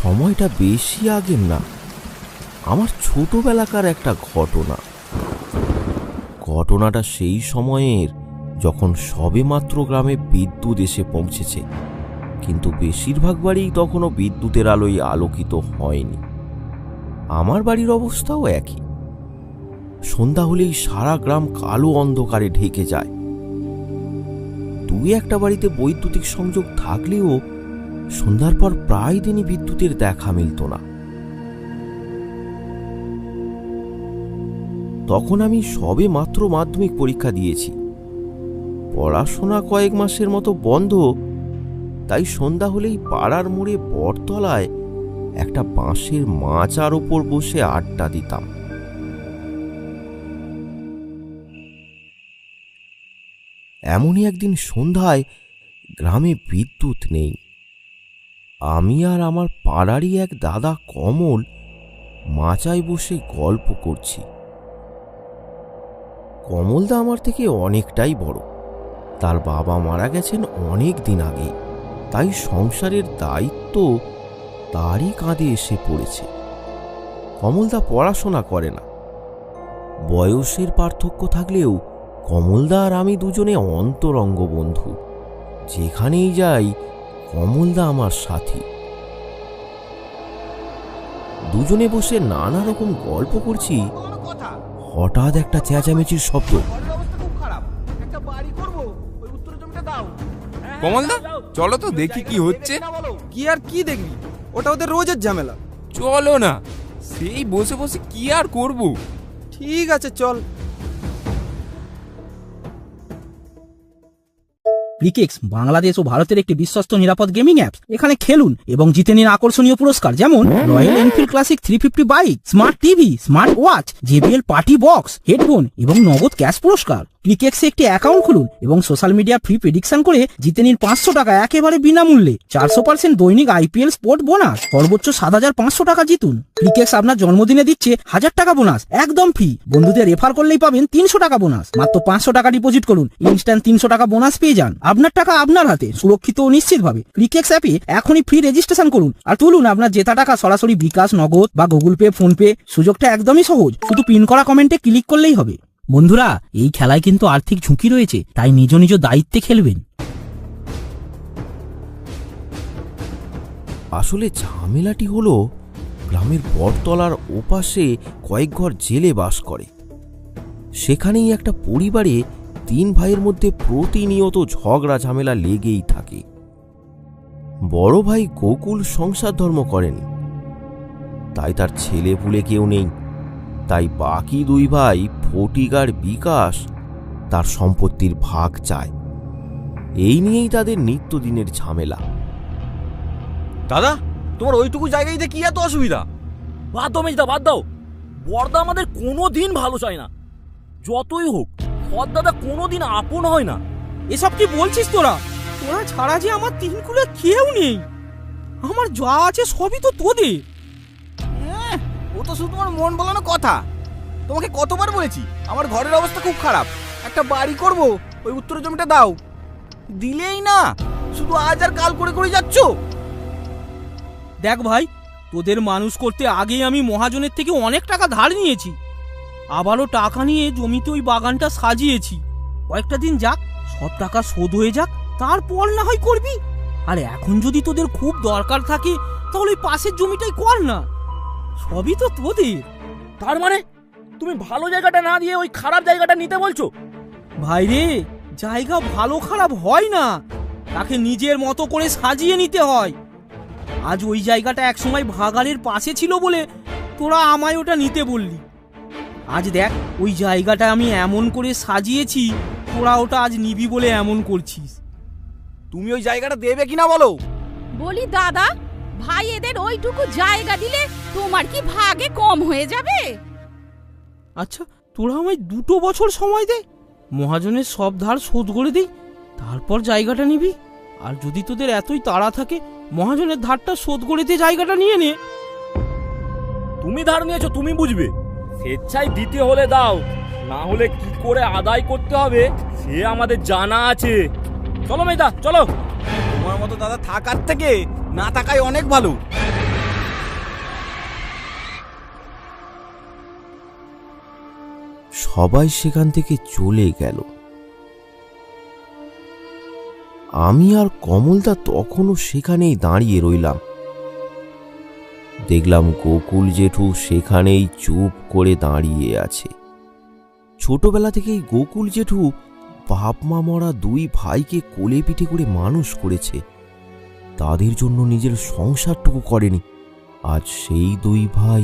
সময়টা বেশি আগের না, আমার ছোটবেলাকার একটা ঘটনাটা সেই সময়ের যখন সবেমাত্র গ্রামে বিদ্যুৎ এসে পৌঁছেছে, কিন্তু বেশিরভাগ বাড়ি তখনও বিদ্যুতের আলোয় আলোকিত হয়নি। আমার বাড়ির অবস্থাও একই। সন্ধ্যা হলেই সারা গ্রাম কালো অন্ধকারে ঢেকে যায়। দুই একটা বাড়িতে বৈদ্যুতিক সংযোগ থাকলেও সন্ধ্যার পর প্রায় দিনই বিদ্যুতের দেখা মিলত না। তখন আমি সবে মাত্র মাধ্যমিক পরীক্ষা দিয়েছি। পড়াশোনা কয়েক মাসের মতো বন্ধ, তাই সন্ধ্যা হলেই পাড়ার মোড়ে বটতলায় একটা বাঁশের মাচার ওপর বসে আড্ডা দিতাম। এমনই একদিন সন্ধ্যায় গ্রামে বিদ্যুৎ নেই। আমি আর আমার পাড়ারই এক দাদা কমল মাচায় বসে গল্প করছি। কমলদা আমার থেকে অনেকটাই বড়। তার বাবা মারা গেছেন অনেক দিন আগে, তাই সংসারের দায়িত্ব তারই কাঁধে এসে পড়েছে। কমলদা পড়াশোনা করে না। বয়সের পার্থক্য থাকলেও কমলদা আর আমি দুজনে অন্তরঙ্গ বন্ধু। যেখানেই যাই কমলদা আমার সাথী। দুজনে বসে নানা রকম গল্প করছি, হঠাৎ একটা চেঁচামেচির শব্দ। কমলদা, চলো তো দেখি কি হচ্ছে। কি আর কি দেখবি, ওটা ওদের রোজের ঝামেলা। চলো না, সেই বসে বসে কি আর করব। ঠিক আছে, চল। ক্রিকেক্স বাংলাদেশ ও ভারতের একটি বিশ্বস্ত নিরাপদ গেমিং অ্যাপ। এখানে খেলুন এবং জিতে নিন আকর্ষণীয় পুরস্কার, যেমন royal Enfield classic 350 bike, smart TV, smart watch, JBL party box, headphone এবং নগদ ক্যাশ পুরস্কার। ক্রিকেক্সে একটি অ্যাকাউন্ট খুলুন এবং সোশ্যাল মিডিয়া ফ্রি প্রেডিকশন করে জিতে নিন 500 টাকা একেবারে বিনামূল্যে। 400% দৈনিক IPL স্পোর্ট বোনাস, সর্বোচ্চ 7,500 টাকা জিতুন। ক্রিকেক্স আপনার জন্মদিনে দিচ্ছে 1000 টাকা বোনাস একদম ফ্রি। বন্ধুদের রেফার করলেই পাবেন 300 টাকা বোনাস। মাত্র 500 টাকা ডিপোজিট করুন, ইনস্ট্যান্ট 300 টাকা বোনাস পেয়ে যান। আপনার টাকা আপনার হাতে, সুরক্ষিত ও নিশ্চিতভাবে। ক্রিকেক্স অ্যাপে এখনই ফ্রি রেজিস্ট্রেশন করুন আর তুলুন আপনার জেতা টাকা সরাসরি বিকাশ, নগদ বা গুগল পে, ফোন পে। সুযোগটা একদমই সহজ, শুধু পিন করা কমেন্টে ক্লিক করলেই হবে। বন্ধুরা, এই খেলায় কিন্তু আর্থিক ঝুঁকি রয়েছে, তাই নিজ নিজ দায়িত্বে খেলবেন। আসলে ঝামেলাটি হলো, গ্রামের বটতলার ওপাশে কয়েক ঘর জেলে বাস করে। সেখানেই একটা পরিবারে 3 ভাইয়ের মধ্যে প্রতিনিয়ত ঝগড়া ঝামেলা লেগেই থাকে। বড় ভাই গোকুল সংসার ধর্ম করেন, তাই তার ছেলে পুলে কেউ নেই। তাই বাকি 2 ভাই ফটিক আর বিকাশ তার সম্পত্তির ভাগ চায়। এই নিয়েই তাদের নিত্যদিনের ঝামেলা। দাদা, তোমার ওইটুকু জায়গায় কি এত অসুবিধা? বাদ দাও মেজদা, বাদ দাও। বড়দা আমাদের কোনোদিন ভালো চায় না। যতই হোক দাদা কোনোদিন আপন হয় না। এসব কি বলছিস তোরা? তোরা ছাড়া যে আমার 3 কুলে কেউ নেই। আমার যা আছে সবই তো তোদের। ও তো শুধু তোমার মন বলানো কথা। তোমাকে কতবার বলেছি আমার ঘরের অবস্থা খুব খারাপ, একটা বাড়ি করব, ওই উত্তরের জমিটা দাও। দিলেই না, শুধু আজ আর কাল করে করে যাচ্ছ। দেখ ভাই, তোদের মানুষ করতে আগেই আমি মহাজনের থেকে অনেক টাকা ধার নিয়েছি। আবারও টাকা নিয়ে জমিতে ওই বাগানটা সাজিয়েছি। কয়েকটা দিন যাক, সব টাকা শোধ হয়ে যাক, তারপর না হয় করবি। আর এখন যদি তোদের খুব দরকার থাকে তাহলে ওই পাশের জমিটাই কর না, সবই তো তোদের। তার মানে তুমি ভালো জায়গাটা না দিয়ে ওই খারাপ জায়গাটা নিতে বলছো? ভাই রে, জায়গা ভালো খারাপ হয় না, তাকে নিজের মতো করে সাজিয়ে নিতে হয়। আজ ওই জায়গাটা একসময় ভাগাড়ের পাশে ছিল বলে তোরা আমায় ওটা নিতে বললি। আজ দেখ, ওই জায়গাটা আমি এমন করে সাজিয়েছি, তোরা ওটা আজ নিবি বলে এমন করছিস। তুমি ওই জায়গাটা দেবে কিনা বলো? বলি দাদা, ভাই এদের ওইটুকু জায়গা দিলে তোমার কি ভাগে কম হয়ে যাবে? আচ্ছা, তোরা আমায় 2 বছর সময় দে, মহাজনের সব ধার শোধ করে দিই, তারপর জায়গাটা নিবি। আর যদি তোদের এতই তাড়া থাকে, মহাজনের ধারটা শোধ করে দিয়ে জায়গাটা নিয়ে নে। তুমি ধার নিয়েছো, তুমি বুঝবে। স্বেচ্ছায় দিতে হলে দাও, না হলে কি করে আদায় করতে হবে সে আমাদের জানা আছে। চলো মেজদা, চলো। তোমার মতো দাদা থাকার থেকে না থাকাই অনেক ভালো। সবাই সেখান থেকে চলে গেল। আমি আর কমলদা তখনও সেখানেই দাঁড়িয়ে রইলাম। দেখলাম গোকুল জেঠু সেখানেই চুপ করে দাঁড়িয়ে আছে। ছোটবেলা থেকেই গোকুল জেঠু বাপ মা মরা দুই ভাইকে কোলে পিঠে করে মানুষ করেছে, তাদের জন্য নিজের সংসারটুকু করেনি। আজ সেই দুই ভাই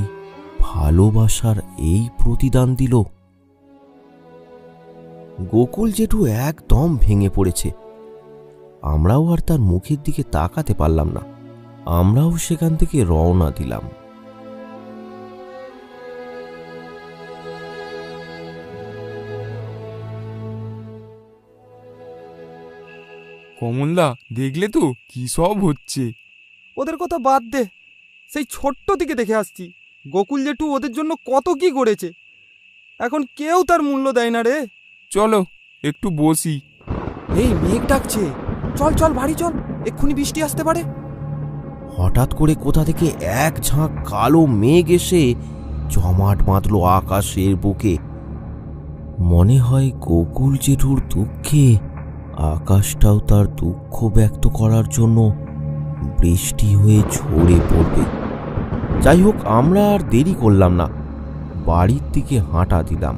ভালোবাসার এই প্রতিদান দিল। গোকুল জেঠু একদম ভেঙে পড়েছে। আমরাও আর তার মুখের দিকে তাকাতে পারলাম না। আমরাও সেখান থেকে রওনা দিলাম। কমলদা, দেখলে তো কি সব হচ্ছে। ওদের কথা বাদ দে, সেই ছোট্ট থেকে দেখে আসছি গোকুল জেঠু ওদের জন্য কত কি করেছে। এখন কেউ তার মূল্য দেয় না রে। চলো একটু বসি। এই মেঘ ডাকছে, চল চল বাড়ি চল, এক্ষুনি বৃষ্টি আসতে পারে। হঠাৎ করে কোথা থেকে এক ঝাঁক কালো মেঘ এসে জমাট বাঁধল আকাশের বুকে। মনে হয় গোকুল জেঠুর দুঃখে আকাশটাও তার দুঃখ ব্যক্ত করার জন্য বৃষ্টি হয়ে ঝরে পড়বে। যাই হোক, আমরা আর দেরি করলাম না, বাড়ির দিকে হাঁটা দিলাম।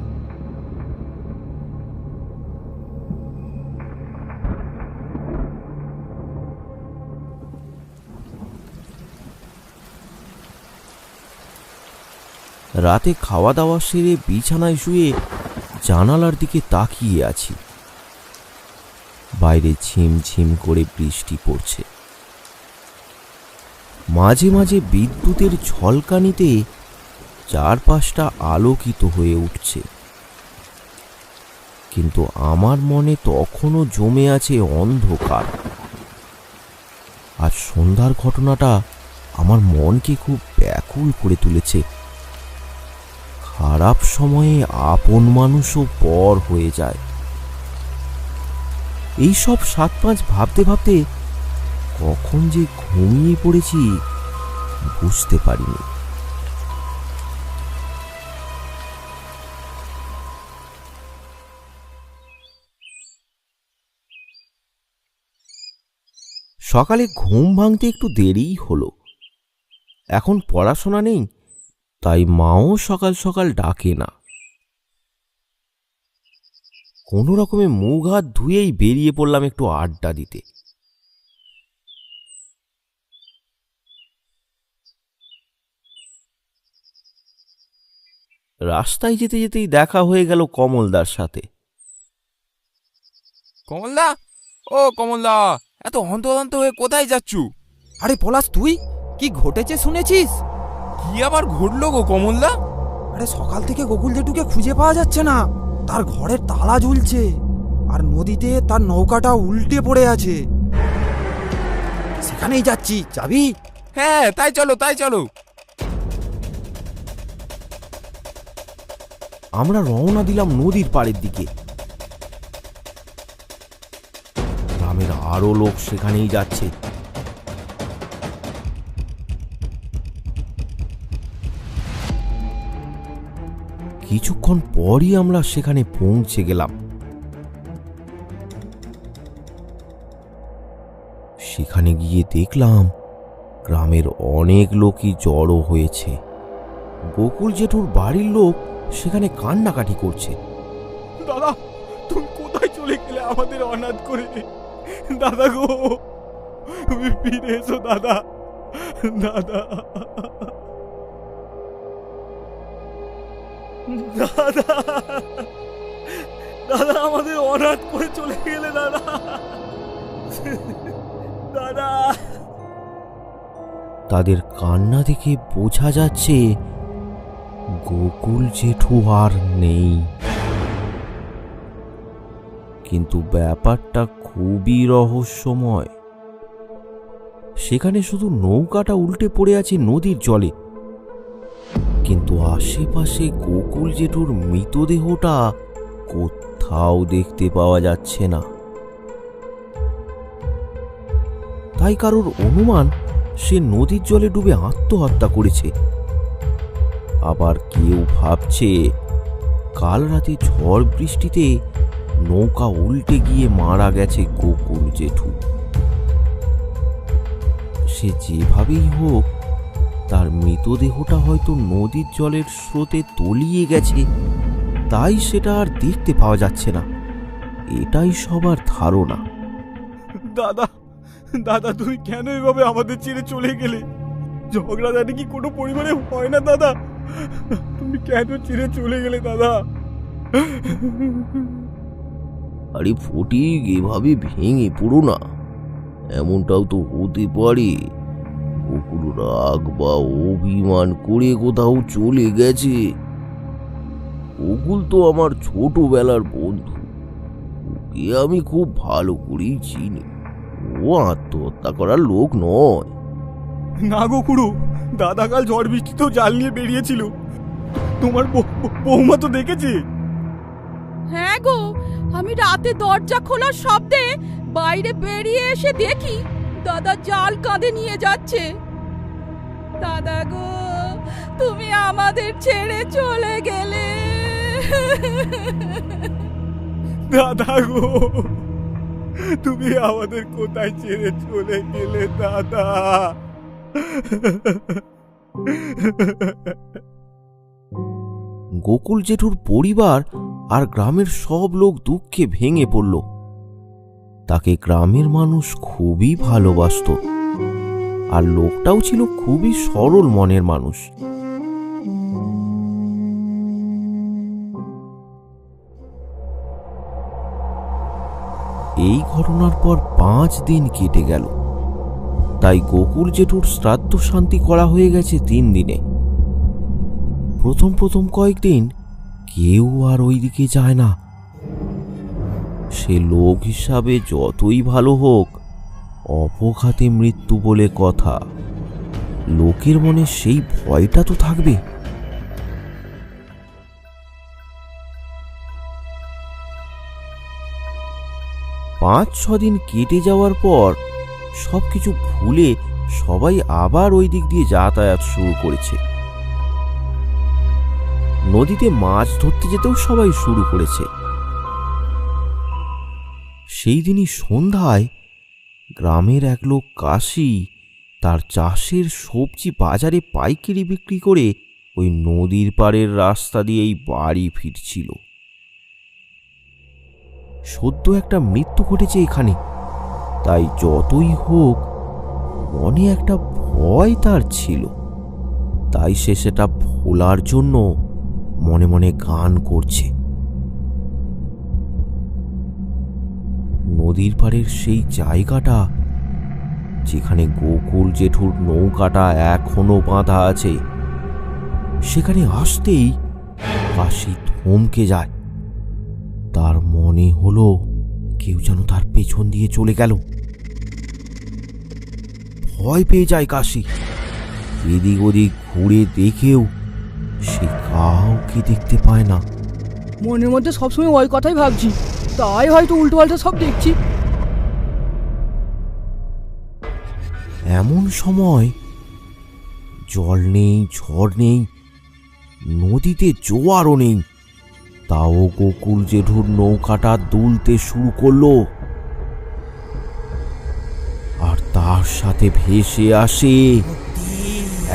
রাতে খাওয়া দাওয়া সেরে বিছানায় শুয়ে জানালার দিকে তাকিয়ে আছি। বাইরে ঝিমঝিম করে বৃষ্টি পড়ছে। মাঝে মাঝে বিদ্যুতের ঝলকানিতে চারপাশটা আলোকিত হয়ে উঠছে, কিন্তু আমার মনে তখনও জমে আছে অন্ধকার। আর সন্ধ্যার ঘটনাটা আমার মনকে খুব ব্যাকুল করে তুলেছে। খারাপ সময়ে আপন মানুষও পর হয়ে যায়। এইসব 7-5 ভাবতে ভাবতে কখন যে ঘুমিয়ে পড়েছি বুঝতে পারিনি। সকালে ঘুম ভাঙতে একটু দেরিই হলো। এখন পড়াশোনা নেই, তাই মাও সকাল সকাল ডাকে না। কোনো রকমে মুখ হাত ধুয়েই বেরিয়ে পড়লাম একটু আড্ডা দিতে। রাস্তায় যেতে যেতেই দেখা হয়ে গেল কমলদার সাথে। কমলদা, ও কমলদা, এত হন্তদন্ত হয়ে কোথায় যাচ্ছু? আরে পলাশ, তুই কি ঘটেছে শুনেছিস? কি আবার ঘটলো গো কমলদা? আরে সকাল থেকে গোকুল জেঠুকে খুঁজে পাওয়া যাচ্ছে না। তার ঘরের তালা ঝুলছে, আর নদীতে তার নৌকাটা উল্টে পড়ে আছে। সেখানেই যাচ্ছি, যাবি? হ্যাঁ, তাই চলো তাই চলো। আমরা রওনা দিলাম নদীর পাড়ের দিকে। গ্রামের আরো লোক সেখানেই যাচ্ছে। কিছুক্ষণ পরই আমরা সেখানে পৌঁছে গেলাম। সেখানে গিয়ে দেখলাম গ্রামের অনেক লোকই জড়ো হয়েছে। গোকুল জেঠুর বাড়ির লোক সেখানে কান্নাকাটি করছে। দাদা, তুমি কোথায় চলে গেলে আমাদের অনাথ করে? দাদা গো, তুমি ফিরে এসো দাদা। দাদা দাদা দাদা, আমাদের অনাথ করে চলে গেলে দাদা। দাদা, তাদের কান্না দেখে বোঝা যাচ্ছে গোকুল জেঠু আর নেই। কিন্তু ব্যাপারটা খুবই রহস্যময়। সেখানে শুধু নৌকাটা উল্টে পড়ে আছে নদীর জলে, কিন্তু আশেপাশে গোকুল জেঠুর মৃতদেহটা কোথাও দেখতে পাওয়া যাচ্ছে না। তাই কারোর অনুমান সে নদীর জলে ডুবে আত্মহত্যা করেছে। আবার কেউ ভাবছে কাল রাতে ঝড় বৃষ্টিতে নৌকা উল্টে গিয়ে মারা গেছে গোকুল জেঠু। সে যেভাবেই হোক তার মৃতদেহটা হয়তো নদীর জলের স্রোতে তলিয়ে গেছে, তাই সেটা আর দেখতে পাওয়া যাচ্ছে না, এটাই সবার ধারণা। দাদা, দাদা তুমি কেন এভাবে আমাদের ছেড়ে চলে গেলে? ঝগড়াঝাটি কি কোনো পরিবারে হয় না দাদা? তুমি কেন ছেড়ে চলে গেলে দাদা? আরে ফটিক, এভাবে ভেঙে পড়ো না, এমনটাও তো হতে পারে গোকুল রাগ বা অভিমান করে কোথাও চলে গেছে। গোকুল তো আমার ছোটবেলার বন্ধু, ওকে আমি খুব ভালো করেই চিনি, ও আত্মহত্যা করার লোক নয়। না গো খুড়ো, দাদা কাল ঝড় বৃষ্টিতেও জাল নিয়ে বেরিয়েছিল, তোমার বৌমা তো দেখেছে। হ্যাঁ গো, আমি রাতে দরজা খোলার শব্দে বাইরে বেরিয়ে এসে দেখি দাদা জাল কাঁধে নিয়ে যাচ্ছে। দাদা গো, তুমি আমাদের ছেড়ে চলে গেলে। দাদা গো, তুমি আমাদের কোথায় ছেড়ে চলে গেলে দাদা? গোকুল জেঠুর পরিবার আর গ্রামের সব লোক দুঃখে ভেঙে পড়ল। তাকে গ্রামের মানুষ খুবই ভালোবাসত, আর লোকটাও ছিল খুবই সরল মনের মানুষ। এই ঘটনার পর 5 দিন কেটে গেল, তাই গোকুল জেঠুর শ্রাদ্ধ শান্তি করা হয়ে গেছে 3 দিনে। প্রথম কয়েকদিন কেউ আর ওই দিকে যায় না। সে লোক হিসাবে যতই ভালো হোক, অপঘাতে মৃত্যু বলে কথা, লোকের মনে সেই ভয়টা তো থাকবে। পাঁচ ছ দিন কেটে যাওয়ার পর সবকিছু ভুলে সবাই আবার ওই দিক দিয়ে যাতায়াত শুরু করেছে। নদীতে মাছ ধরতে যেতেও সবাই শুরু করেছে। সেই দিনই সন্ধ্যায় গ্রামের এক লোক কাশি তার চাষের সবজি বাজারে পাইকারি বিক্রি করে ওই নদীর পাড়ের রাস্তা দিয়েই বাড়ি ফিরছিল। সদ্য একটা মৃত্যু ঘটেছে এখানে, তাই যতই হোক মনে একটা ভয় তার ছিল। তাই সে সেটা ভোলার জন্য মনে মনে গান করছে। নদীর পাড়ের সেই জায়গাটা যেখানে গোকুল জেঠুর নৌকাটা এখনো বাঁধা আছে, সেখানে আসতেই কাশি থমকে যায়। তার মনে হলো কেউ যেন তার পেছন দিয়ে চলে গেল। ভয় পেয়ে যায় কাশি, এদিক ওদিক ঘুরে দেখেও সে কাউকে দেখতে পায় না। মনের মধ্যে সবসময় ওই কথাই ভাবছি, তাই হয়তো উল্টো পাল্টা সব দেখছি। এমন সময় জল নেই, ঝড় নেই, নদীতে জোয়ারও নেই, তাও গোকুল জেঠুর নৌকাটা দুলতে শুরু করলো। আর তার সাথে ভেসে আসে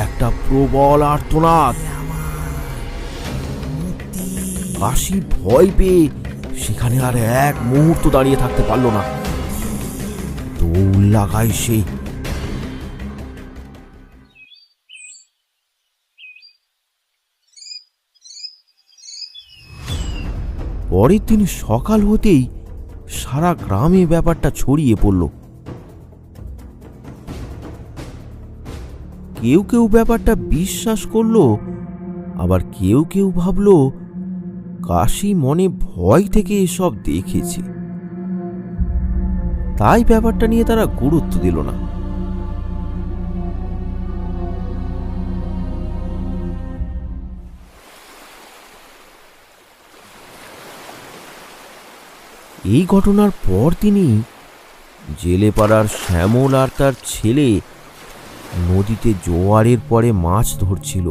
একটা প্রবল আর্তনাদ। কাশি ভয় পেয়ে সেখানে আর এক মুহূর্ত দাঁড়িয়ে থাকতে পারল না, দৌড় লাগায় সে। পরের দিন সকাল হতেই সারা গ্রামে ব্যাপারটা ছড়িয়ে পড়ল। কেউ কেউ ব্যাপারটা বিশ্বাস করলো, আবার কেউ কেউ ভাবল কাশি মনে ভয় থেকে এসব দেখেছে, তাই ব্যাপারটা নিয়ে তারা গুরুত্ব দিল না। এই ঘটনার পর তিনি জেলেপাড়ার শ্যামল আর তার ছেলে নদীতে জোয়ারের পরে মাছ ধরছিল।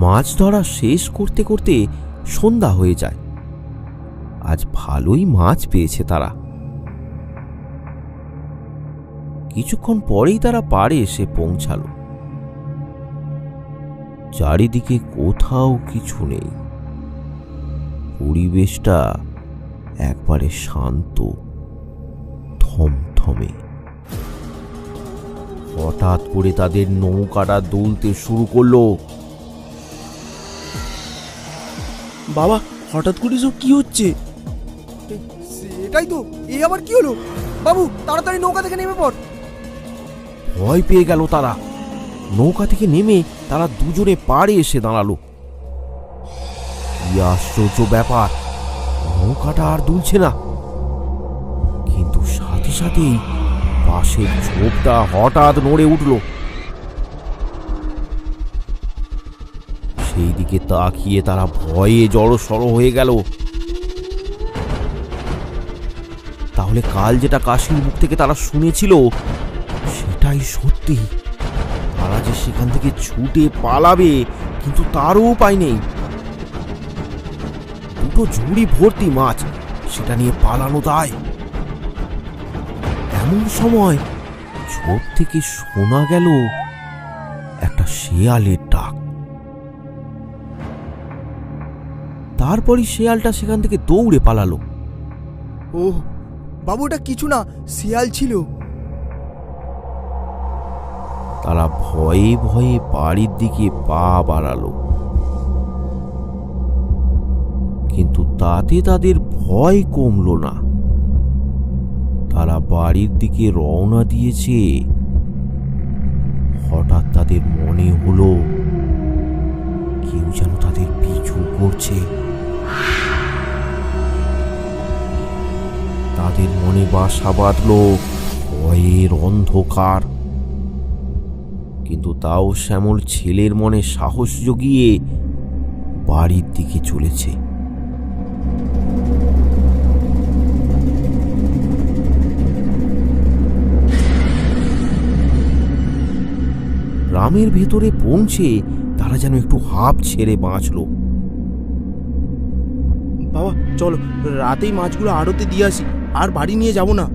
মাছ ধরা শেষ করতে করতে সন্ধ্যা হয়ে যায়। আজ ভালোই মাছ পেয়েছে তারা। কিছুক্ষণ পরেই তারা পাড়ে এসে পৌঁছালো। চারিদিকে কোথাও কিছু নেই, পরিবেশটা একবারে শান্ত, থমথমে। হঠাৎ করে তাদের নৌকাটা দুলতে শুরু করলো। বাবা, হঠাৎ করে সব কি হচ্ছে? সেটাই তো, এই আবার কি হলো? বাবু, তাড়াতাড়ি নৌকা থেকে নেমে পড়। ভয় পেয়ে গেল তারা। নৌকা থেকে নেমে তারা দুজনে পাড়ে এসে দাঁড়ালো। কি আশ্চর্য ব্যাপার, নৌকাটা আর দুলছে না। কিন্তু সাথে সাথেই পাশের ঝোপটা হঠাৎ নড়ে উঠল। সেই দিকে তাকিয়ে তারা ভয়ে জড়সড় হয়ে গেল। তাহলে কাল যেটা কাশির মুখ থেকে তারা শুনেছিল সেটাই সত্যি। তারা যে সেখান থেকে ছুটে পালাবে, কিন্তু তারও উপায় নেই। দুটো ঝুড়ি ভর্তি মাছ, সেটা নিয়ে পালানো দায়। এমন সময় ঝোপ থেকে শোনা গেল একটা শেয়ালের ডাক। তারপরই শেয়ালটা সেখান থেকে দৌড়ে পালালো। ও বাবু, এটা কিছু না, শিয়াল ছিল। তারা ভয়ে ভয়ে বাড়ির দিকে পা বাড়ালো, কিন্তু তাতে তাদের ভয় কমলো না। তারা বাড়ির দিকে রওনা দিয়েছে। হঠাৎ তাদের মনে হলো কেউ যেন তাদের পিছু করছে। তাদের মনে বাসা বাঁধলো ভয়ের অন্ধকার। কিন্তু তাও শ্যামল ছেলের মনে সাহস জুগিয়ে বাড়ির দিকে চলেছে। গ্রামের ভেতরে পৌঁছে তারা যেন একটু হাঁপ ছেড়ে বাঁচল। বাবা, চলো রাতেই মাছগুলো আড়তে দিয়ে আসি, আর বাড়ি নিয়ে যাব না।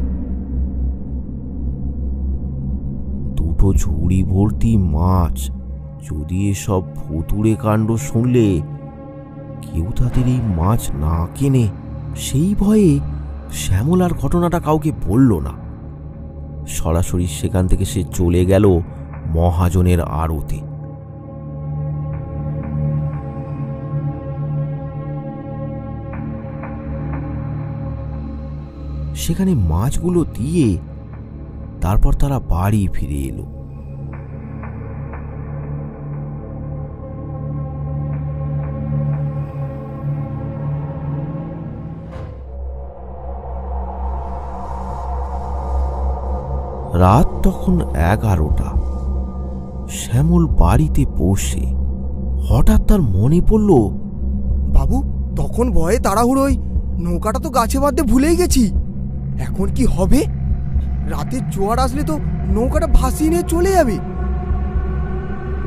দুটো ঝুড়ি ভর্তি মাছ, যদি এসব ভুতুড়ে কাণ্ড শুনলে কেউ তাদের এই মাছ না কেনে, সেই ভয়ে শ্যামল আর ঘটনাটা কাউকে বলল না। সরাসরি সেখান থেকে সে চলে গেল মহাজনের আড়তে। সেখানে মাছগুলো দিয়ে তারপর তারা বাড়ি ফিরে এলো। রাত তখন 11টা। শ্যামল বাড়িতে বসে হঠাৎ তার মনে পড়ল, বাবু, তখন ভয়ে তাড়াহুড়োই নৌকাটা তো গাছে বাঁধতে ভুলেই গেছি। এখন কি হবে? রাতের জোয়ার আসলে তো নৌকাটা ভাসিয়ে নিয়ে চলে যাবে।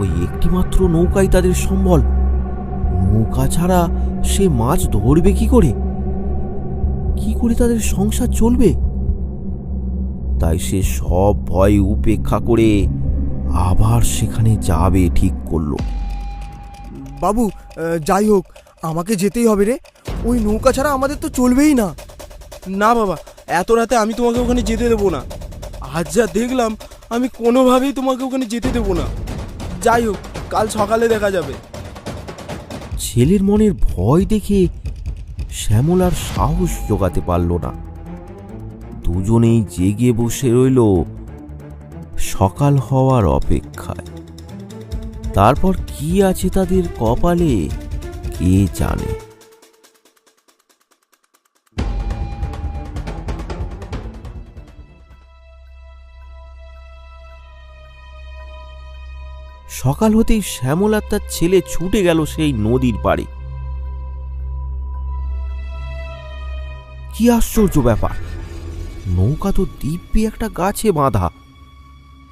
ওই একটিমাত্র নৌকাই তাদের সম্বল। নৌকা ছাড়া সে মাছ ধরবে কি করে? কি করে তাদের সংসার চলবে? তাই সে সব ভয় উপেক্ষা করে আবার সেখানে যাবে ঠিক করলো। বাবু, যাই হোক, আমাকে যেতেই হবে রে। ওই নৌকা ছাড়া আমাদের তো চলবেই না। না বাবা, এত রাতে আমি তোমাকে ওখানে যেতে দেবো না। আজ যা দেখলাম, আমি কোনোভাবেই তোমাকে ওখানে যেতে দেবো না। যাই হোক, কাল সকালে দেখা যাবে। ছেলের মনের ভয় দেখে শ্যামল আর সাহস জোগাতে পারল না। দুজনেই জেগে বসে রইল সকাল হওয়ার অপেক্ষায়। তারপর কি আছে তাদের কপালে কে জানে। সকাল হতেই শ্যামল আর তার ছেলে ছুটে গেল সেই নদীর পাড়ে। কি আশ্চর্য ব্যাপার, নৌকা তো দিব্যি একটা গাছে বাঁধা,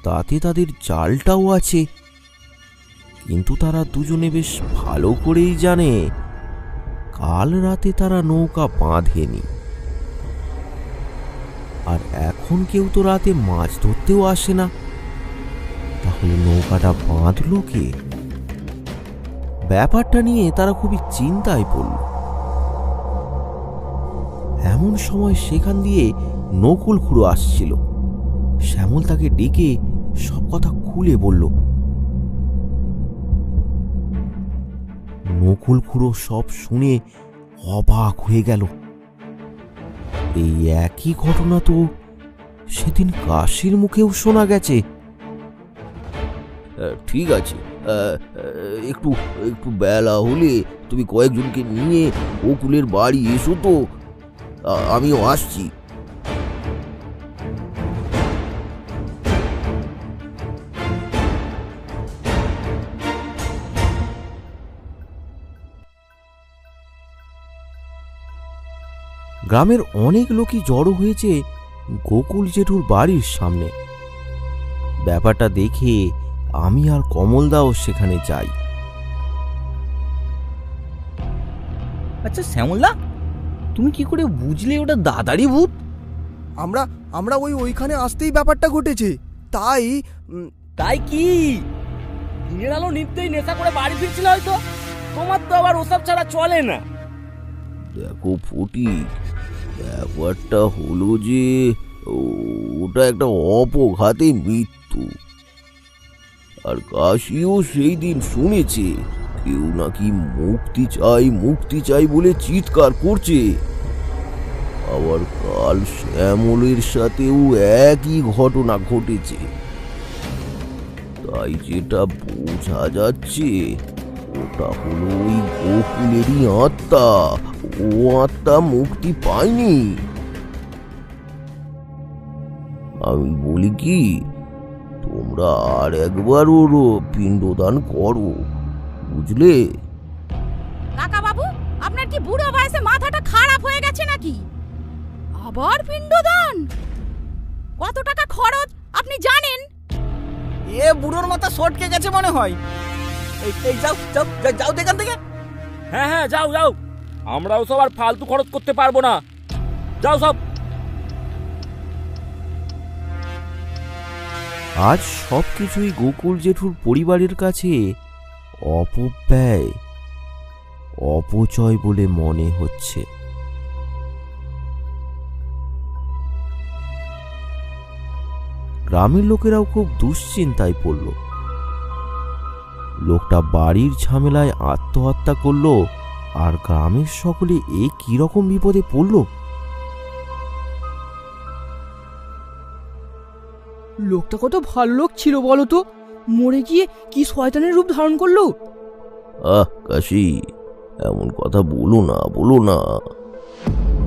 তাতে তাদের জালটাও আছে। কিন্তু তারা দুজনে বেশ ভালো করেই জানে কাল রাতে তারা নৌকা বাঁধেনি, আর এখন কেউ তো রাতে মাছ ধরতেও আসে না। তাহলে নৌকাটা বাঁধলো কে? ব্যাপারটা নিয়ে তারা খুবই চিন্তায় পড়ল। এমন সময় সেখান দিয়ে নকুল খুড়ো আসছিল। শ্যামল তাকে ডেকে সব কথা খুলে বলল। নকুল খুড়ো সব শুনে অবাক হয়ে গেল। এই একই ঘটনা তো সেদিন কাশির মুখেও শোনা গেছে। ঠিক আছে, একটু একটু বেলা হলে তুমি কয়েকজনকে নিয়ে গোকুলের বাড়ি এসো তো, আমিও আসছি। গ্রামের অনেক লোকই জড়ো হয়েছে গোকুল জেঠুর বাড়ির সামনে। ব্যাপারটা দেখে আমি আর কমলদাও সেখানে যাই। আচ্ছা শ্যামলদা, তুমি কি করে বুঝলে ওটা দাদারই ভূত? আমরা ওইখানে আসতেই ব্যাপারটা ঘটেছে, তাই তাই কি দিনের আলো নিত্যই নেশা করে বাড়ি ফিরছিল হয়তো। তোমার তো আবার ওসব ছাড়া চলে না। দেখো ফটিক, ব্যাপারটা হলো যে ওটা একটা অপঘাতে মৃত্যু। আর কাশিও সেই দিন শুনেছে কেউ নাকি মুক্তি চাই বলে চিৎকার করছে। আবার কাল শ্যামলের সাথেও একই ঘটনা ঘটেছে। তাই যেটা বোঝা যাচ্ছে ওটা হলো ওই গোকুলেরই আত্মা। ও আত্মা মুক্তি পায়নি। আমি বলি কি, তোমরা আর একবার ওর পিণ্ডদান করো, বুঝলে? কাকা বাবু, আপনার কি বুড়ো বয়সে মাথাটা খারাপ হয়ে গেছে নাকি? আবার পিণ্ডদান? কত টাকা খরচ আপনি জানেন? এ বুড়োর মাথা সটকে গেছে মনে হয়। এই যাও যাও যাও এখান থেকে। হ্যাঁ হ্যাঁ, যাও যাও, আমরাও সব আর ফালতু খরচ করতে পারবো না। যাও সব। আজ সবকিছুই গোকুল জেঠুর পরিবারের কাছে অপব্যয়, অপচয় বলে মনে হচ্ছে। গ্রামের লোকেরাও খুব দুশ্চিন্তায় পড়ল। লোকটা বাড়ির ঝামেলায় আত্মহত্যা করলো, আর গ্রামের সকলে এ কি রকম বিপদে পড়ল। লোকটা কত ভালো লোক ছিল বলো তো, মরে গিয়ে কি শয়তানের রূপ ধারণ করলো। কাশি, এমন কথা বলো না।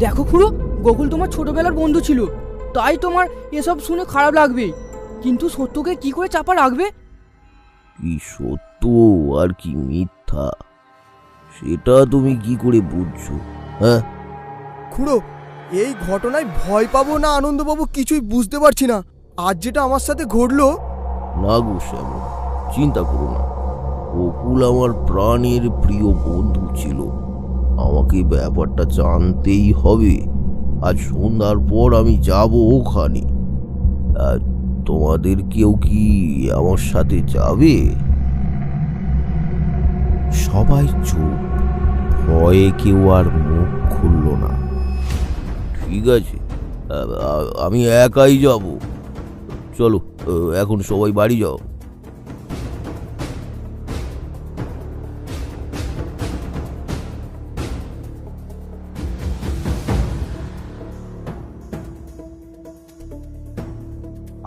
দেখো খুড়ো, গোকুল তোমার ছোটবেলার বন্ধু ছিল, তাই তোমার এসব শুনে খারাপ লাগবে, কিন্তু সত্যকে কি করে চাপা রাখবে? কি সত্য আর কি মিথ্যা সেটা তুমি কি করে বুঝছো? হ্যাঁ খুড়ো, এই ঘটনায় ভয় পাবো না আনন্দ পাবো কিছুই বুঝতে পারছি না। আজ যেটা আমার সাথে ঘটলো। না গো শ্যামল, চিন্তা করো না। গোকুল আমার প্রাণের প্রিয় বন্ধু ছিল। আমাকে ব্যাপারটা জানতেই হবে। আজ সন্ধ্যার পর আমি যাব ওখানে। তোমাদের কেউ কি আমার সাথে যাবে? সবাই চুপ, ভয়ে কেউ আর মুখ খুলল না। ঠিক আছে, আমি একাই যাব। চলো, এখন সবাই বাড়ি যাও।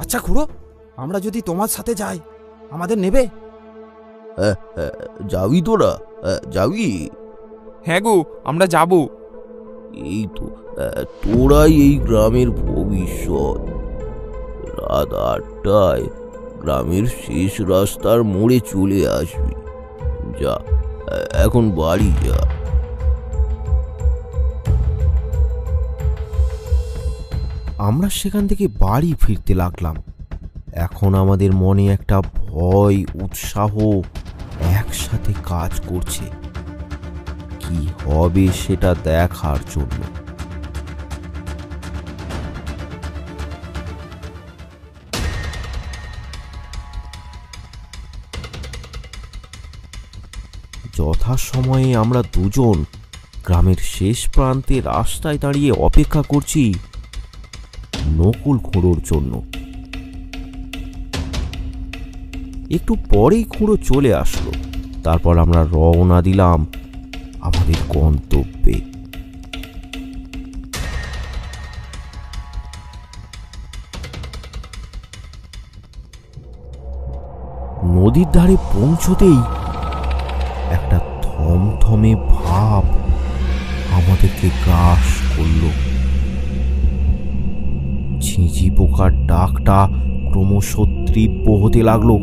আচ্ছা খুড়ো, আমরা যদি তোমার সাথে যাই আমাদের নেবে? যাবি তোরা? যাবি? হ্যাঁ গো, আমরা যাব। এই তো, তোরাই এই গ্রামের ভবিষ্যৎ। রাত 8টায় গ্রামের শেষ রাস্তার মোড়ে চলে আসবি। যা, এখন বাড়ি যা। আমরা সেখান থেকে বাড়ি ফিরতে লাগলাম। এখন আমাদের মনে একটা ভয়, উৎসাহ, সাথে কাজ করছে, কি হবে সেটা দেখার জন্য। যথাসময়ে আমরা দুজন গ্রামের শেষ প্রান্তে রাস্তায় দাঁড়িয়ে অপেক্ষা করছি নকুল খুঁড়োর জন্য। একটু পরেই খুঁড়ো চলে আসলো। তারপর আমরা রওনা দিলাম আমাদের গন্তব্যে। নদীর ধারে পৌঁছতেই একটা থমথমে ভাব আমাদেরকে গ্রাস করল। ঝিঁঝি পোকার ডাকটা ক্রমশ তীব্র হতে লাগলো।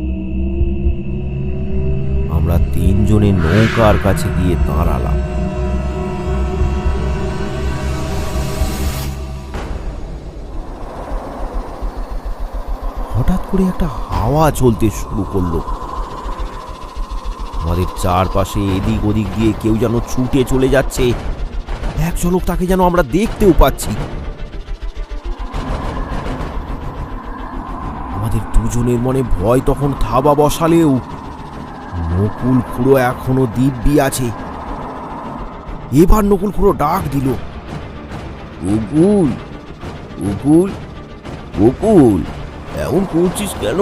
আমরা তিনজনে নৌকার কাছে গিয়ে দাঁড়ালাম। হঠাৎ করে একটা হাওয়া চলতে শুরু করলো। আমাদের চারপাশে এদিক ওদিক দিয়ে কেউ যেন ছুটে চলে যাচ্ছে। এক ঝলক তাকে যেন আমরা দেখতেও পাচ্ছি। আমাদের দুজনের মনে ভয় তখন থাবা বসালেও নকুল খুঁড়ো এখনো দিব্যি আছে। এবার নকুল খুঁড়ো ডাক দিল, গোকুল, গোকুল, গোকুল, এমন করছিস কেন?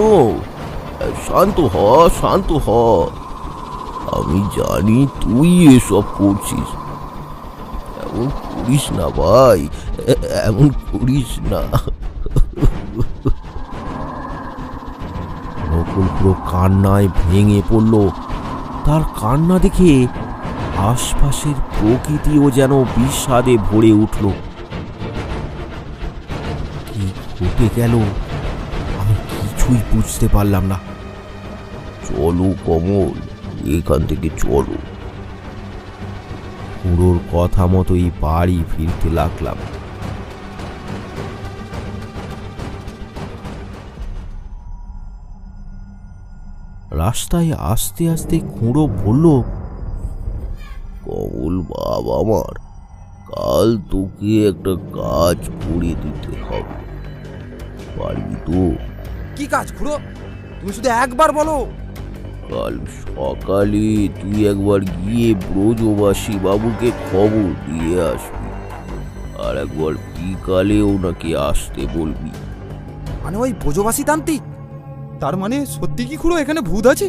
শান্ত হ, শান্ত হ। আমি জানি তুই এসব করছিস। এমন করিস না ভাই, এমন করিস না। নকুল পুরো কান্নায় ভেঙে পড়ল। তার কান্না দেখে আশপাশের প্রকৃতিও যেন বিষাদে ভরে উঠল। কি ঘটে গেল আমি কিছুই বুঝতে পারলাম না। চলো কমল, এখান থেকে চলো। খুঁড়োর কথা মতোই বাড়ি ফিরতে লাগলাম। রাস্তায় আস্তে আস্তে খুঁড়ো বলল, কমল বাবা আমার, কাল তোকে একটা কাজ করে দিতে হবে, পারবি তো? কি কাজ খুড়ো? তুমি শুধু একবার বলো। কাল সকালে তুই একবার গিয়ে ব্রজবাসী বাবুকে খবর দিয়ে আসবি, আর একবার বিকালে ওনাকে আসতে বলবি। মানে ওই ব্রজবাসী তান্ত্রিক? তার মানে সত্যি কি খুড়ো এখানে ভূত আছে?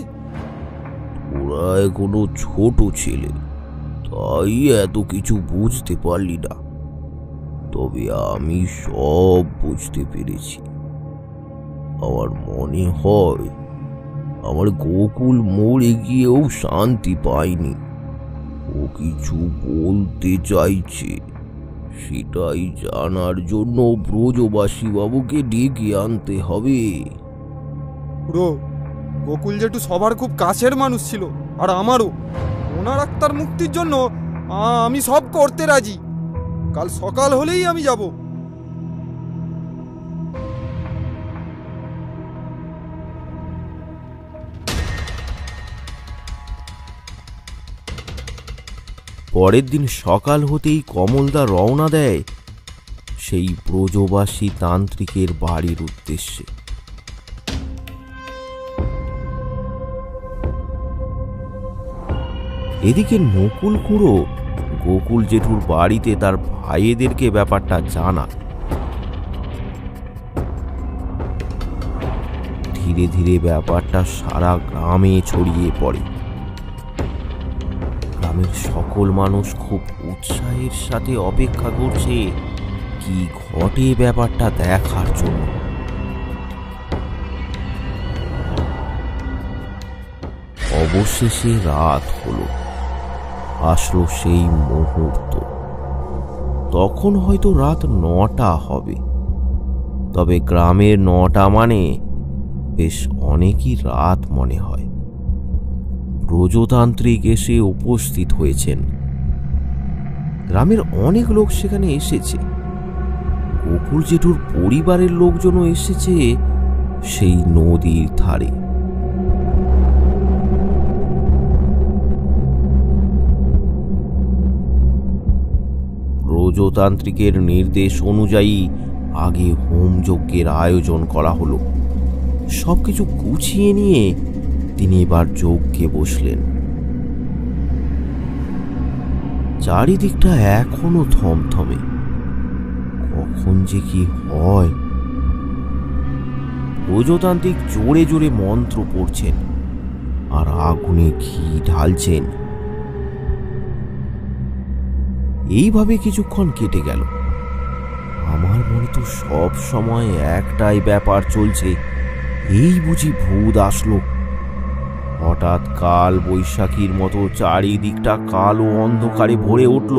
ওরা এখনো ছোট ছেলে, তাই এত কিছু বুঝতে পারলি না, তবে আমি সব বুঝতে পেরেছি। আমার মনে হয় আমার গোকুল মরে গিয়েও শান্তি পায়নি। ও কিছু বলতে চাইছে, সেটাই জানার জন্য ব্রজবাসী বাবুকে ডেকে আনতে হবে। খুড়ো, গোকুল জেঠু সবার খুব কাছের মানুষ ছিল, আর আমারও। ওনার আত্মার মুক্তির জন্য আমি সব করতে রাজি। কাল সকাল হলেই আমি যাব। পরের দিন সকাল হতেই কমলদা রওনা দেয় সেই ব্রজবাসী তান্ত্রিকের বাড়ির উদ্দেশ্যে। এদিকে নকুল খুঁড়ো গোকুল জেঠুর বাড়িতে তার ভাইয়েদেরকে ব্যাপারটা জানা। ধীরে ধীরে ব্যাপারটা সারা গ্রামে ছড়িয়ে পড়ে। গ্রামের সকল মানুষ খুব উৎসাহের সাথে অপেক্ষা করছে কি ঘটে ব্যাপারটা দেখার জন্য। অবশেষে রাত হলো, আসলো সেই মুহূর্ত। তখন হয়তো রাত 9টা হবে, তবে গ্রামের 9টা মানে বেশ অনেকই রাত মনে হয়। ব্রজতান্ত্রিক এসে উপস্থিত হয়েছেন। গ্রামের অনেক লোক সেখানে এসেছে। গোকুল জেঠুর পরিবারের লোকজনও এসেছে সেই নদীর ধারে। ব্রজতান্ত্রিকের নির্দেশ অনুযায়ী আগে হোমযজ্ঞের আয়োজন করা হলো। সবকিছু গুছিয়ে নিয়ে তিনি এবার যজ্ঞে বসলেন। চারিদিকটা এখনো থমথমে। কখন যে কি হয়। ব্রজতান্ত্রিক জোরে জোরে মন্ত্র পড়ছেন আর আগুনে ঘি ঢালছেন। এইভাবে কিছুক্ষণ কেটে গেল। আমার মনে তো সব সময় একটাই ব্যাপার চলছে, এই বুঝি ভূত আসলো। হঠাৎ কাল বৈশাখীর মতো চারিদিকটা কালো অন্ধকারে ভরে উঠল।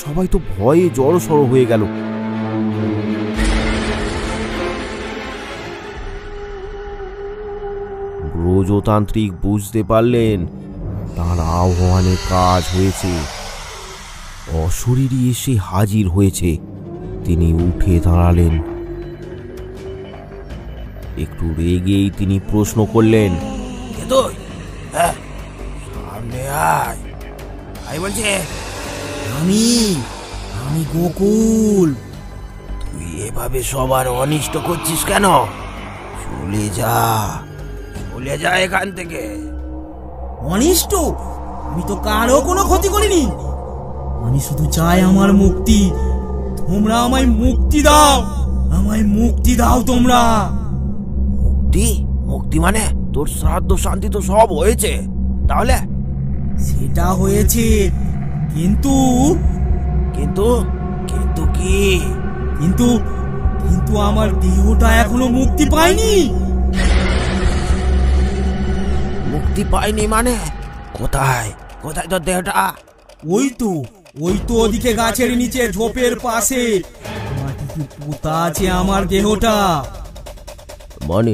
সবাই তো ভয়ে জড়সড় হয়ে গেল। ব্রজতান্ত্রিক বুঝতে পারলেন তার আহ্বানে কাজ হয়েছে। অশরীরী এসে হাজির হয়েছে। তিনি উঠে দাঁড়ালেন। একটু রেগেই তিনি প্রশ্ন করলেন, কে তুই? সামনে আয়। আয় বলছে। আমি গোকুল। তুই এভাবে সবার অনিষ্ট করছিস কেন? চলে যা এখান থেকে। অনিষ্ট? আমি তো কারো কোনো ক্ষতি করিনি। আমি শুধু চাই আমার মুক্তি। তোমরা আমায় মুক্তি দাও। আমায় মুক্তি দাও তোমরা। মুক্তি মানে? তোর শ্রাদ্ধ শান্তি তো সব হয়েছে, তাহলে? সেটা হয়েছে, কিন্তু কিন্তু কিন্তু কি? কিন্তু কিন্তু আমার দেহটা এখনো মুক্তি পায়নি। মুক্তি পায়নি মানে? কোথায় কোথায় তোর দেহটা? ওই তো ওদিকে গাছের নিচে ঝোপের পাশে মাটিতে পোতা আছে আমার দেহটা। মানে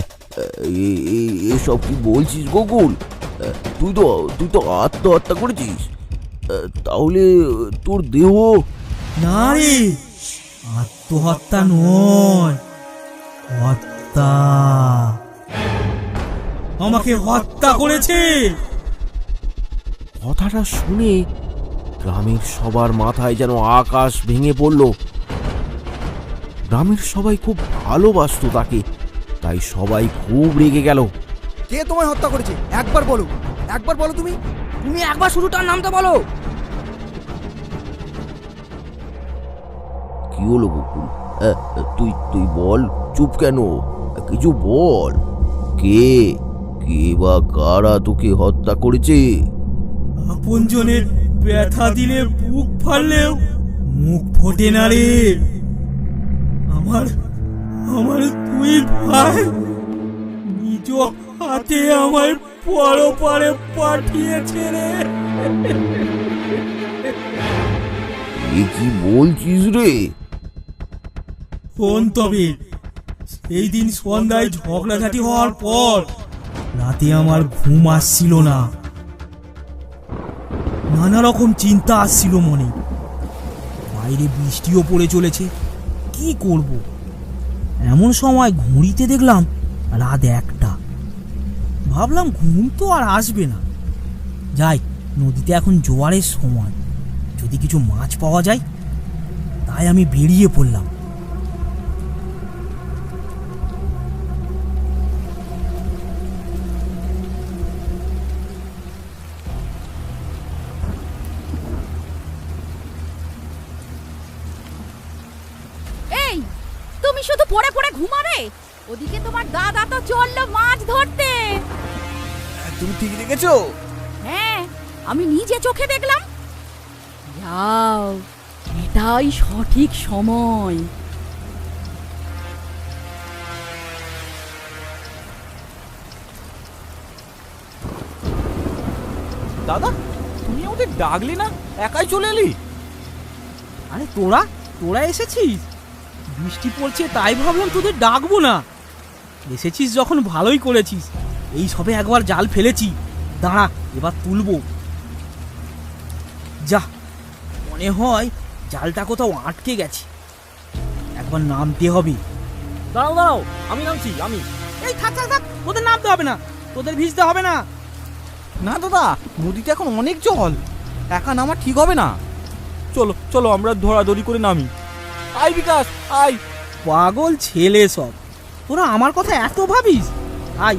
এসব কি বলছিস গোকুল? তুই তো আত্মহত্যা করেছিস? তাহলে তোর দেহ? না রে, আত্মহত্যা নয়, হত্যা। আমাকে হত্যা করেছে। কথাটা শুনে গ্রামের সবার মাথায় যেন আকাশ ভেঙে পড়ল। গ্রামের সবাই খুব ভালোবাসতো তাকে, তাই সবাই খুব রেগে গেল। কে তোমায় হত্যা করেছে? একবার বলো তুমি একবার শুধু তার নামটা বলো। কি হলো গোকুল? তুই বল, চুপ কেন? কিছু বল। কে বা কারা তোকে হত্যা করেছে? আপনজনের ব্যথা দিলে বুক ফাড়লেও মুখ ফোটে না রে। আমার দুই ভাই নিজ হাতে আমায় পরপারে পাঠিয়েছে রে। কি বলছিস রে? কোন তবে সেই দিন সন্ধ্যায় ঝগড়াঝাটি হওয়ার পর রাতে আমার ঘুম আসছিল না। নানা রকম চিন্তা আসছিল মনে। বাইরে বৃষ্টিও পড়ে চলেছে, কি করব? এমন সময় ঘুড়িতে দেখলাম রাত 1টা। ভাবলাম ঘুম তো আর আসবে না, যাই নদীতে এখন জোয়ারের সময়, যদি কিছু মাছ পাওয়া যায়। তাই আমি বেরিয়ে পড়লাম। এই, তুমি শুধু পড়ে পড়ে ঘুমাবে? ওদিকে তোমার দাদা তো চললো মাছ ধরতে। তুমি ঠিক দেখেছো? হ্যাঁ, আমি নিজে চোখে দেখলাম। যাও, এটাই সঠিক সময়। দাদা, তুমি আমাদের ডাকলি না? একাই চলে এলি? আরে তোরা এসেছিস? বৃষ্টি পড়ছে তাই ভাবলাম তোদের ডাকবো না। এসেছিস যখন ভালোই করেছিস। এই সবে একবার জাল ফেলেছি, দাঁড়া এবার তুলবো। যা, মনে হয় জালটা কোথাও আটকে গেছে, একবার নামতে হবে। দাঁড়াও, আমি নামছি। এই থাক, তোদের নামতে হবে না, তোদের ভিজতে হবে না। না দাদা, নদীতে এখন অনেক জল। একা নামা ঠিক হবে না। চলো চলো আমরা ধরাধরি করে নামি। আয় বিকাশ আয়। পাগল ছেলে সব, তোরা আমার কথা এত ভাবিস? আয়।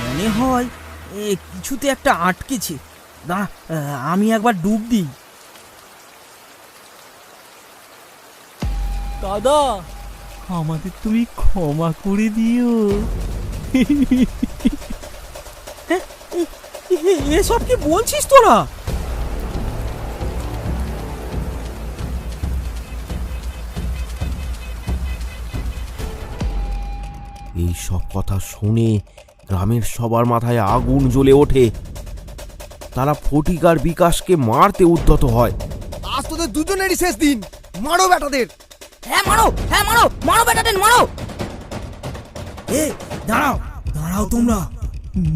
মনে হয় কিছুতে একটা আটকেছে। দাঁড়া, আমি একবার ডুব দিই। দাদা আমাদের তুমি ক্ষমা করে দিও। এসব কি বলছিস তোরা? এই সব কথা শুনে গ্রামের সবার মাথায় আগুন জ্বলে ওঠে। তারা ফটিক আর বিকাশকে মারতে উদ্যত হয়। আজ তোদের দুজনেরই শেষ দিন, মারো বেটাদের। হ্যাঁ মারো, হ্যাঁ মারো, মারো বেটাদের মারো। দাঁড়াও দাঁড়াও, তোমরা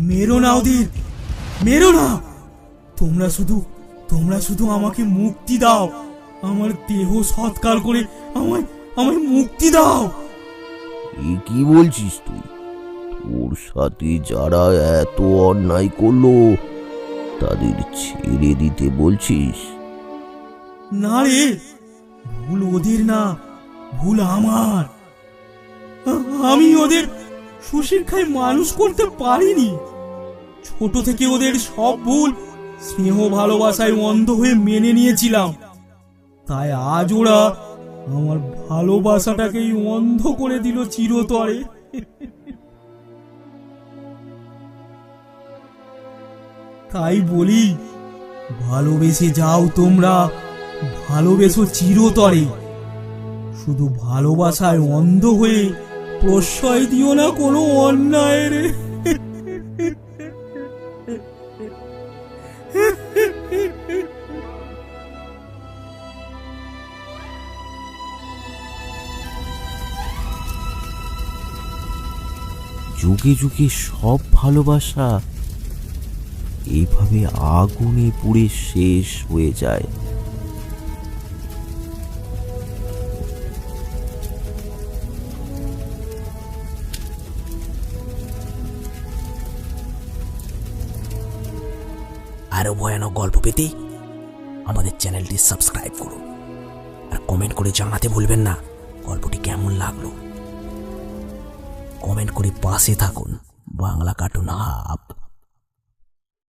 মেরো না ওদের, মেরো না। তোমরা শুধু আমাকে মুক্তি দাও, আমার দেহ সৎকার করে আমায় মুক্তি দাও। কি বলছিস তুই? তোর সাথে যারা এত অন্যায় করলো তাদের ছেড়ে দিতে বলছিস? না রে, ভুল ওদের না, ভুল আমার। আমি ওদের সুশিক্ষায় মানুষ করতে পারিনি। ছোট থেকে ওদের সব ভুল স্নেহ ভালোবাসায় অন্ধ হয়ে মেনে নিয়েছিলাম। তাই আজ ওরা আমার ভালোবাসাটাকেই অন্ধ করে দিল চিরতরে। তাই বলি, ভালোবেসে যাও তোমরা, ভালোবেসো চিরতরে। শুধু ভালোবাসায় অন্ধ হয়ে প্রশ্রয় দিও না কোনো অন্যায়ের। যুগে যুগে সব ভালোবাসা এইভাবে আগুনে পুড়ে শেষ হয়ে যায়। আরো ভয়ানক গল্প পেতে আমাদের চ্যানেলটি সাবস্ক্রাইব করুন আর কমেন্ট করে জানাতে ভুলবেন না গল্পটি কেমন লাগলো। কমেন্ট করে পাশে থাকুন বাংলা কার্টুন হাব।